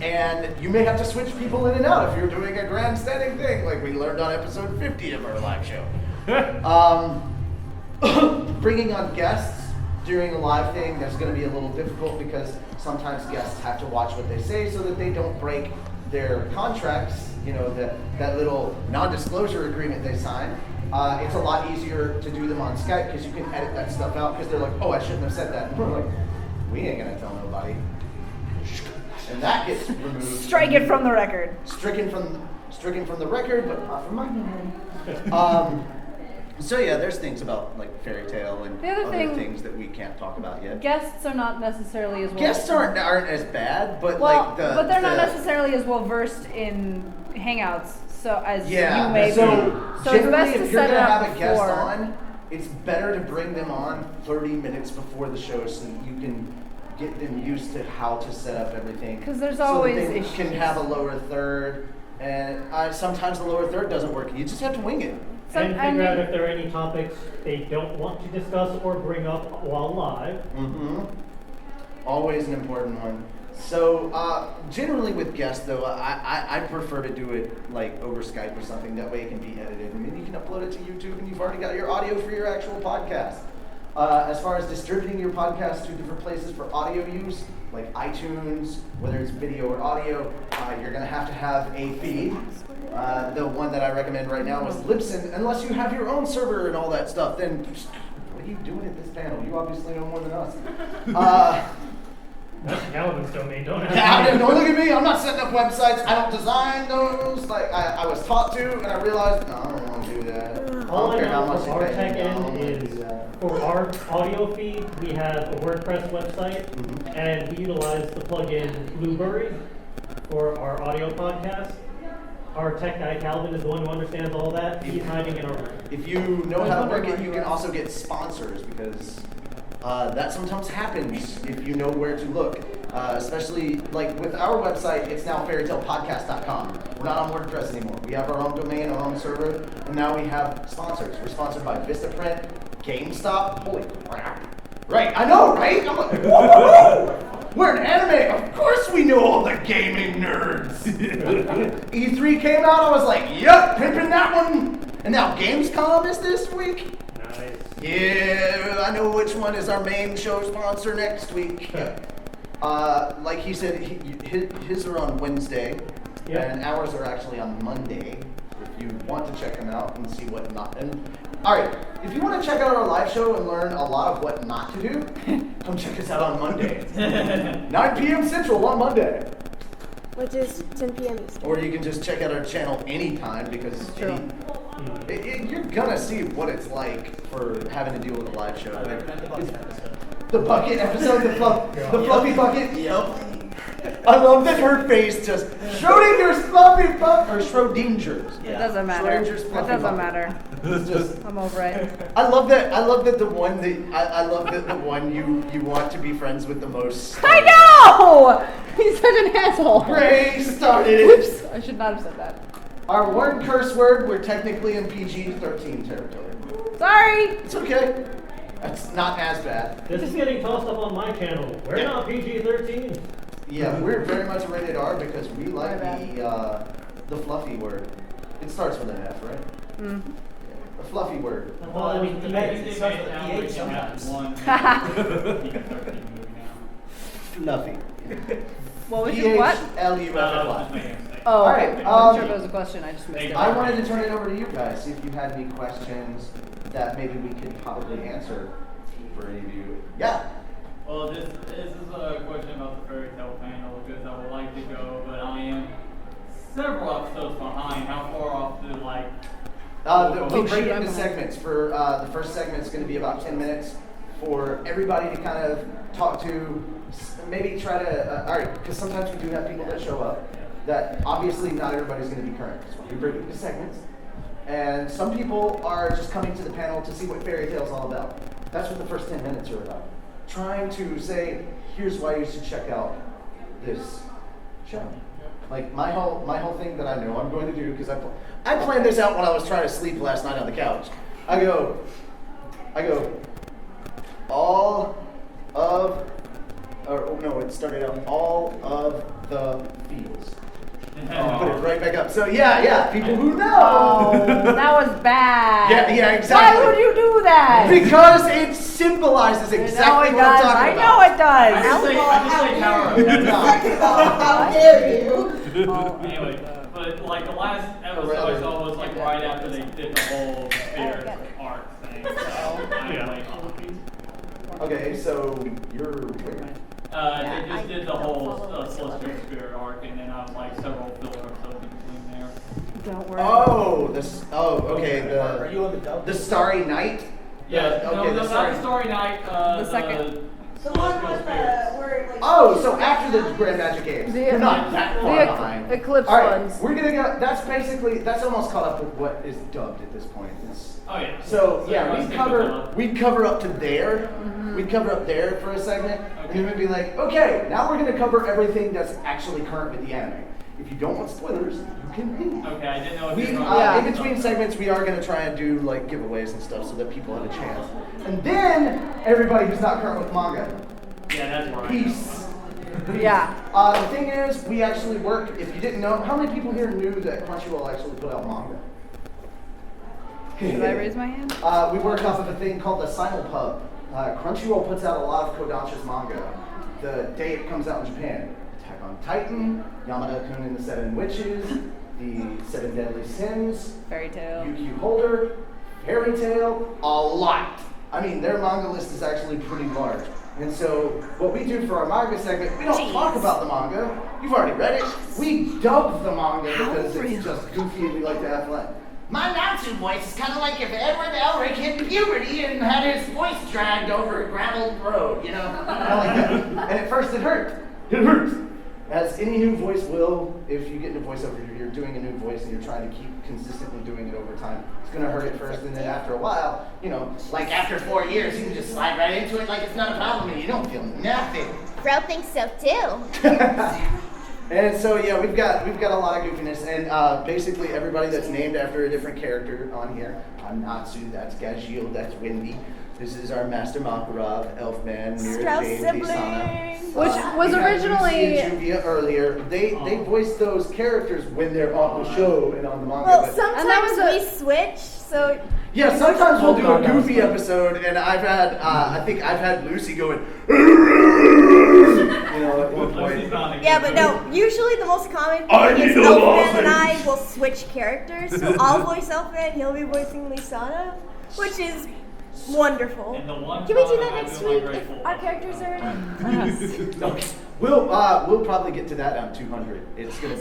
And you may have to switch people in and out if you're doing a grandstanding thing, like we learned on episode 50 of our live show. Bringing on guests during a live thing, that's going to be a little difficult because sometimes guests have to watch what they say so that they don't break their contracts, you know, that little non-disclosure agreement they sign. It's a lot easier to do them on Skype because you can edit that stuff out because they're like, oh, I shouldn't have said that. And we're like, we ain't going to tell nobody. And that gets removed. Strike it from the record. Stricken from the record, but not from my memory. So yeah, there's things about like fairy tale and The other other thing- things that we can't talk about yet. Guests are not necessarily as well. Guests aren't as bad, but well, like the but they're not the- necessarily as well versed in Hangouts, so as Yeah, you may be. so So it's generally, best to if you're set it gonna up have a guest before. on, it's better to bring them on 30 minutes before the show so that you can get them used to how to set up everything. 'Cause there's so that always they issues. can have a lower third, and sometimes the lower third doesn't work. You just have to wing it. And figure out if there are any topics they don't want to discuss or bring up while live. Mm-hmm. Always an important one. So generally with guests though, I prefer to do it like over Skype or something. That way it can be edited and then you can upload it to YouTube and you've already got your audio for your actual podcast. As far as distributing your podcast to different places for audio use, like iTunes, whether it's video or audio, you're going to have a feed. The one that I recommend right now is Libsyn. Unless you have your own server and all that stuff, then what are you doing at this panel? You obviously know more than us. That's Calvin's domain, don't Yeah, have don't look at me. I'm not setting up websites. I don't design those. Like I was taught to, and I realized, no, I don't want to do that. All I care how know much from you our pay tech me. I don't end wanna do is that. for our audio feed, we have a WordPress website, and we utilize the plugin Blueberry for our audio podcast. Our tech guy Calvin is the one who understands all that. He's hiding in our room. If you know how to work it, you can also get sponsors because that sometimes happens if you know where to look. Especially like with our website, it's now fairytalepodcast.com. We're not on WordPress anymore. We have our own domain, our own server, and now we have sponsors. We're sponsored by Vistaprint, GameStop. Holy crap! Right, I know, right? I'm like, whoa! We're an anime. Of course we know all the gaming nerds. E3 came out. I was like, yep, pimping that one. And now Gamescom is this week. Nice. Yeah, I know which one is our main show sponsor next week. Like he said, his are on Wednesday, and ours are actually on Monday. If you want to check them out and see what not. And all right, if you want to check out our live show and learn a lot of what not to do, come check us out on Monday, 9 p.m. Central on Monday. Which is 10 p.m. Eastern. Or you can just check out our channel anytime because you're gonna see what it's like for having to deal with a live show. The bucket episode, the fluffy bucket. Yep. I love that her face just Schrodinger's fluffy bucket or Schrodinger's. It doesn't matter. Schrodinger's It fluffy doesn't bucket. matter. It's just. I'm over it. I love that. I love that the one you want to be friends with the most. I know! He's such an asshole. Ray started. Whoops! I should not have said that. Our one curse word, we're technically in PG-13 territory. Sorry. It's okay. That's not as bad. This is getting tossed up on my channel. We're not PG-13. Yeah, we're very much rated R because we like the fluffy word. It starts with an F, right? Mm-hmm. A fluffy word. Well, I mean, It starts with a PH sometimes. Fluffy. What was your what? P-H-L-U-F-F-Y. Oh, All okay. right, I'm sure there was a question. I just missed it. I wanted to turn it over to you guys, see if you had any questions that maybe we could probably answer for any of you. Yeah. Well, this is a question about the fairy tale panel because I would like to go, but I am several episodes behind. How far off do like? We break it into segments. For the first segment is going to be about 10 minutes for everybody to kind of talk to, maybe try to, all right, because sometimes we do have people that show up that obviously not everybody's going to be current. So we break it into segments. And some people are just coming to the panel to see what fairy tale's all about. That's what the first 10 minutes are about. Trying to say, here's why you should check out this show. Like my whole thing that I know I'm going to do, because I planned this out when I was trying to sleep last night on the couch. I go, it started out all of the fields. I'll put it right back up. So yeah, people who know. Oh, that was bad. Yeah, exactly. Why would you do that? Because it symbolizes exactly what I'm talking about. I know it does. I just say power. How dare you? Anyway, but like the last episode I saw was like right after they did the whole spirit arc thing. So I'm like, Okay, so you're where? they just did the whole Celestial Spirit arc, and then I was like several filler episodes in between there. Don't worry. Okay. Are you on the dub? The Starry Night. Yeah, Okay, no, the not the Story Night. The second. The one with the, where like. Oh, so after the Grand Magic Games. You're not that far the behind. Eclipse All right, ones. we're gonna go. That's almost caught up with what is dubbed at this point. Oh yeah. So yeah, let's we'd stick cover up to there. Mm-hmm. We'd cover up there for a segment, and then we'd be like, okay, now we're gonna cover everything that's actually current with the anime. If you don't want spoilers, you can leave. Okay, I didn't know if We, you were in between segments, we are going to try and do like giveaways and stuff so that people have a chance. And then everybody who's not current with manga, Yeah, that's right. peace. Yeah. The thing is, we actually work, if you didn't know, how many people here knew that Crunchyroll actually put out manga? Did I raise my hand? We work off of a thing called the Simulpub. Crunchyroll puts out a lot of Kodansha's manga the day it comes out in Japan. Attack on Titan, Yamada-kun and the Seven Witches, the Seven Deadly Sins, Fairy Tail. UQ Holder, Fairy Tail, a lot. I mean, their manga list is actually pretty large. And so, what we do for our manga segment, we don't talk about the manga. You've already read it. We dub the manga because it's just goofy and we like to have fun. My Natsu voice is kind of like if Edward Elric hit puberty and had his voice dragged over a gravel road, you know? Kind of like that. And at first it hurt. It hurts. As any new voice will, if you get into voiceover, you're doing a new voice and you're trying to keep consistently doing it over time. It's going to hurt at first, and then after a while, you know, like after 4 years, you can just slide right into it like it's not a problem and you don't feel nothing. Bro thinks so too. And so yeah, we've got a lot of goofiness, and basically everybody that's named after a different character on here. I'm Natsu, that's Gajil, that's Windy. This is our Master Makarov, Elfman, Mira Strauss Jade, siblings. Lisana. Which was we had originally- Lucy and Juvia earlier. They voiced those characters when they're on the show and on the manga. Well, but- sometimes we switch, so yeah, sometimes we'll do a goofy episode, and I think I've had Lucy going, you know, at one point. yeah, but no. Usually the most common I thing is need a Elfman and lozenge. I will switch characters. So I'll voice Elfman, he'll be voicing Lisana, which is wonderful. And the one Can we do time that I next feel week like if grateful. our characters are ready? Okay. We'll probably get to that on 200. It's gonna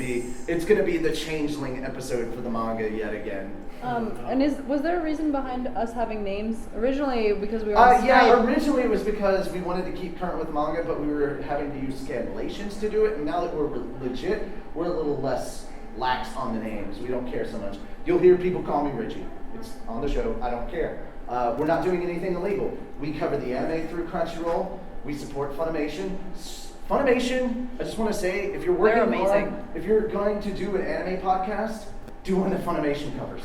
be the changeling episode for the manga yet again. And was there a reason behind us having names? Originally, because we were on Yeah, Skype. originally it was because we wanted to keep current with manga, but we were having to use scanlations to do it. And now that we're legit, we're a little less lax on the names. We don't care so much. You'll hear people call me Richie. It's on the show. I don't care. We're not doing anything illegal. We cover the anime through Crunchyroll. We support Funimation. Funimation, I just want to say, if you're They're working amazing. on, if you're going to do an anime podcast, do one that Funimation covers.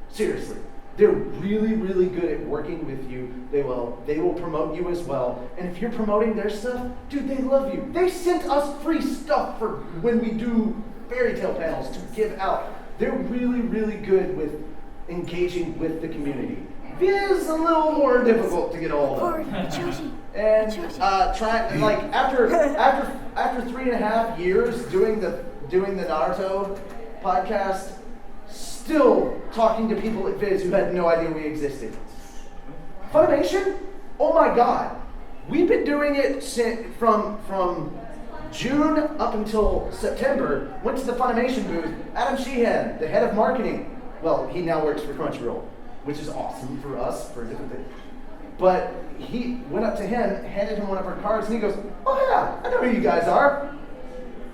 Seriously. They're really, really good at working with you. They will promote you as well. And if you're promoting their stuff, dude, they love you. They sent us free stuff for when we do fairy tale panels to give out. They're really, really good with engaging with the community. It is a little more difficult to get a hold of. And after 3.5 years doing the Naruto podcast, still talking to people at Viz who had no idea we existed. Funimation? Oh my God. We've been doing it from June up until September. Went to the Funimation booth. Adam Sheehan, the head of marketing. Well, he now works for Crunchyroll, which is awesome for us, for a different thing. But he went up to him, handed him one of our cards, and he goes, "Oh yeah, I know who you guys are."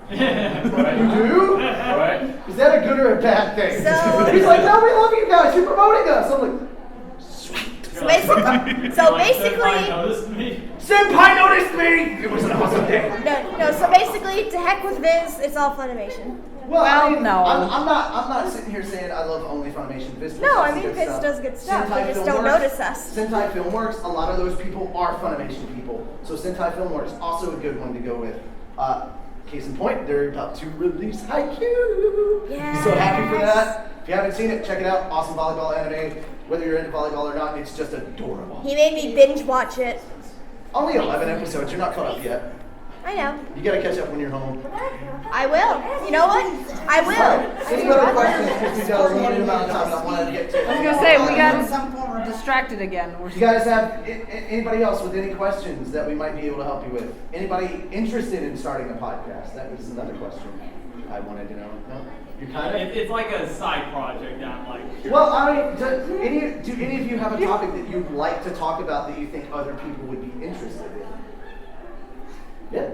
You do? Right. Is that a good or a bad thing? So- He's like, "No, we love you guys. You're promoting us." I'm like, So basically, noticed me. "Senpai noticed me." It was an awesome day. no. So basically, to heck with Viz, it's all Funimation. Well, I mean, no. I'm not sitting here saying I love only Funimation. Viz No, I does mean good Viz stuff. does good stuff. Sentai They just don't Filmworks- notice us. Sentai Filmworks, a lot of those people are Funimation people. So Sentai Filmworks, also a good one to go with. Case in point, they're about to release Haikyuu. Yes. So happy for that. If you haven't seen it, check it out. Awesome volleyball anime. Whether you're into volleyball or not, it's just adorable. He made me binge watch it. Only 11 episodes. You're not caught up yet. I know. You gotta catch up when you're home. I will. You know what? I will. Any other questions? Because we got a limited amount of time and I wanted to get to. I was gonna say we got distracted again. We're You guys have anybody else with any questions that we might be able to help you with? Anybody interested in starting a podcast? That was another question I wanted to know. No? You're kind of. It's like a side project that I'm like. Well, I mean, do any of you have a topic that you'd like to talk about that you think other people would be interested in? Yeah.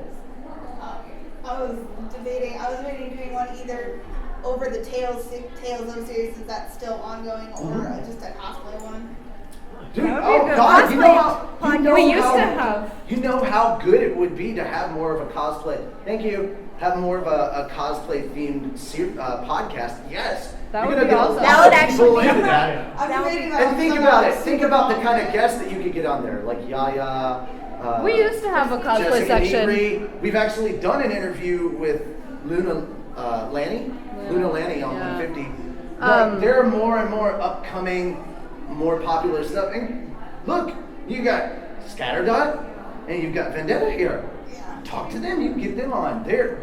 I was debating doing one either over the Tales of series, is that still ongoing, or just a cosplay one? Dude, That would be oh a good God, you know cosplay. We used to have. You know how good it would be to have more of a cosplay. Thank you. Have more of a cosplay themed podcast. Yes. That You're would gonna be get a awesome. lot That would of actually people be- into that. I'm debating And think about it. Think about the kind of guests that you could get on there, like Yaya, We used to have a cosplay Jessica section. Negri. We've actually done an interview with Luna Lanny on Yeah. 150. Like, there are more and more upcoming, more popular stuff. And look, you got Scatterdot and you've got Vendetta here. Talk to them. You can get them on. They're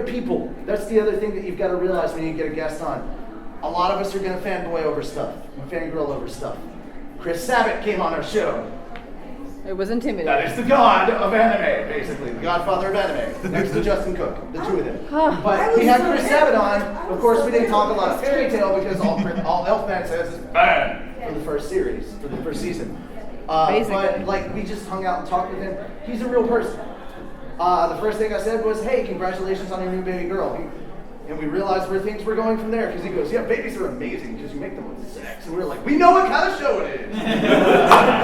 people. That's the other thing that you've got to realize when you get a guest on. A lot of us are going to fanboy over stuff and fangirl over stuff. Chris Sabat came on our show. It was intimidating. That is the god of anime, basically. The godfather of anime. Next to Justin Cook. The two of them. But we had Chris Sabat on. Of course, we didn't talk a lot of Fairy Tail because all Elfman says is bad for the first series, for the first season. But like, we just hung out and talked with him. He's a real person. The first thing I said was, hey, congratulations on your new baby girl. And we realized where things were going from there because he goes, yeah, babies are amazing because you make them with sex. And we were like, we know what kind of show it is.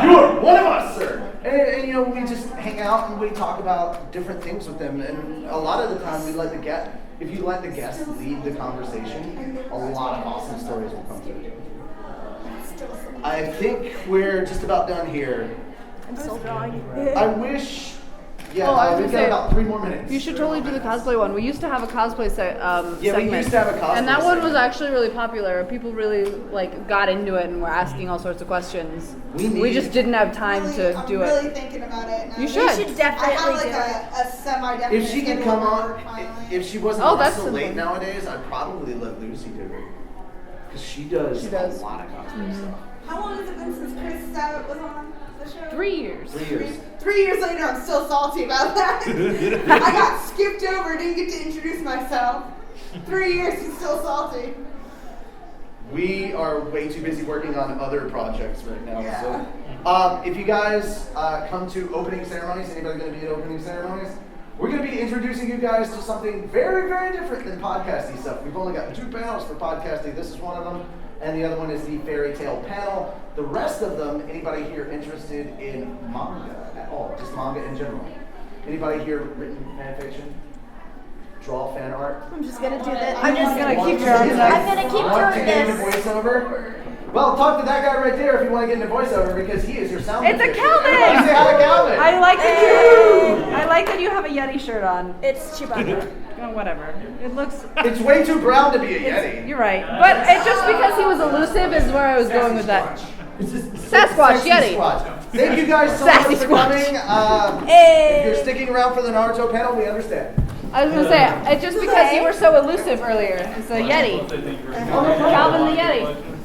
You're one of us, sir. And you know, we just hang out and we talk about different things with them. And a lot of the time we let the guest, if you let the guest lead the conversation, a lot of awesome stories will come through. I think we're just about done here. I'm still drawing. I wish. Yeah, I was we've gonna got say, about 3 more minutes. You should totally do the cosplay one. We used to have a cosplay segment. Yeah, we used to have a cosplay and that one was segment. actually really popular. People really like got into it and were asking all sorts of questions. We just didn't have time to do I'm it. really thinking about it now. You should. We should definitely I have like do it. a semi-definite If she could schedule come for on, work finally. if she wasn't Oh, on that's so simple. late nowadays, I'd probably let Lucy do it. Because she does a lot of cosplay stuff. How long has it been since Chris Sabat was on the show? 3 years. 3 years. 3 years later, I'm still salty about that. I got skipped over, didn't get to introduce myself. 3 years, he's still salty. We are way too busy working on other projects right now. Yeah. So, if you guys come to opening ceremonies, anybody going to be at opening ceremonies? We're going to be introducing you guys to something very, very different than podcasting stuff. We've only got 2 panels for podcasting. This is one of them, and the other one is the Fairy Tale panel. The rest of them, anybody here interested in manga at all? Just manga in general? Anybody here written fan fiction? Draw fan art? I'm just gonna do this. I'm just gonna keep drawing. drawing. I'm gonna keep Want to doing get into this. voiceover? Well, talk to that guy right there if you want to get into voiceover because he is your sound. It's a magician. Calvin! Everybody say hi to Calvin! I like that I like that you have a Yeti shirt on. It's Chewbacca. Oh, whatever. It looks. It's way too brown to be a Yeti. You're right, but it just because he was elusive is where I was going with that. It's just Sasquatch, sexy Yeti. Squatch. Thank you guys so Sassy much for Squatch. coming. Hey. If you're sticking around for the Naruto panel, we understand. I was gonna say, it's just because you were so elusive earlier. It's a Yeti. Calvin the Yeti.